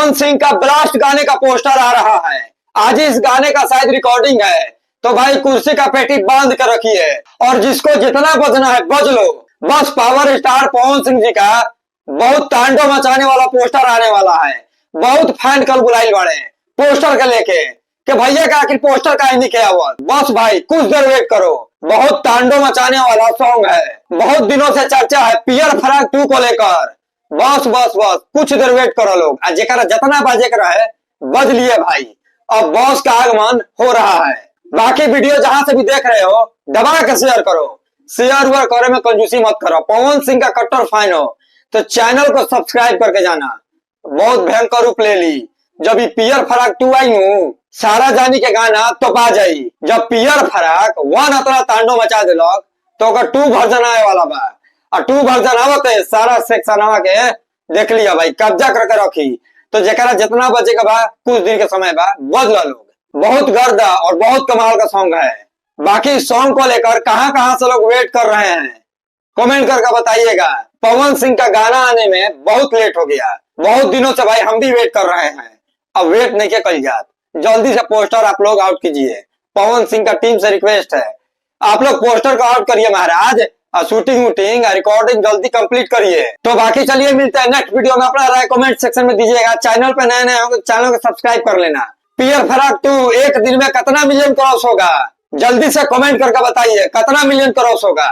पवन सिंह का ब्लास्ट गाने का पोस्टर आ रहा है। आज इस गाने का शायद रिकॉर्डिंग है, तो भाई कुर्सी का पेटी बांध कर रखिए और जिसको जितना बजना है बज लो। बस पावर स्टार पवन सिंह जी का बहुत तांडव मचाने वाला पोस्टर आने वाला है। बहुत फैन कल बुलाई बड़े पोस्टर के लेके कि भैया का आखिर पोस्टर का ही नहीं किया हुआ। बस भाई कुछ देर वेट करो, बहुत तांडव मचाने वाला सॉन्ग है। बहुत दिनों से चर्चा है पियर फराक 2 को लेकर। बस बस बस कुछ देर वेट करो लोग। जेकरा जितना बजे कर है बज लिए भाई। अब बॉस का आगमन हो रहा है। बाकी वीडियो जहां से भी देख रहे हो दबा के शेयर करो। शेयर वेयर करे में कंजूसी मत करो। पवन सिंह का कट्टर फैन हो तो चैनल को सब्सक्राइब करके जाना। बहुत भयंकर रूप ले ली। जब ये पियर फराक 2 आई हूँ सारा जानी के गाना तो पा जाई। जब पियर फराक 1 अतरा तांडव मचा दिलक तो 2 वर्जन आए वाला बा। और 2 वर्जन आवते सारा सेक्शन आवा के देख लिया भाई, कब्जा करके रखी। तो जेकरा जितना बजेगा बा कुछ दिन के समय बा बज ला लोग। बहुत गर्दा और बहुत कमाल का सॉन्ग है। बाकी सॉन्ग को लेकर कहां से लोग वेट कर रहे हैं कमेंट करके बताइएगा। पवन सिंह का गाना आने में बहुत लेट हो गया। बहुत दिनों से भाई हम भी वेट कर रहे हैं। अब वेट नहीं के कल जात, जल्दी से पोस्टर आप लोग आउट कीजिए। पवन सिंह का टीम से रिक्वेस्ट है आप लोग पोस्टर को आउट करिए महाराज। और शूटिंग वूटिंग रिकॉर्डिंग जल्दी कंप्लीट करिए। तो बाकी चलिए मिलते हैं नेक्स्ट वीडियो में। अपना राय कमेंट सेक्शन में दीजिएगा। चैनल पे नए हो तो चैनल को सब्सक्राइब कर लेना। पियर फराक 2 एक दिन में कितना मिलियन क्रॉस होगा जल्दी से कमेंट करके बताइए। कितना मिलियन क्रॉस होगा।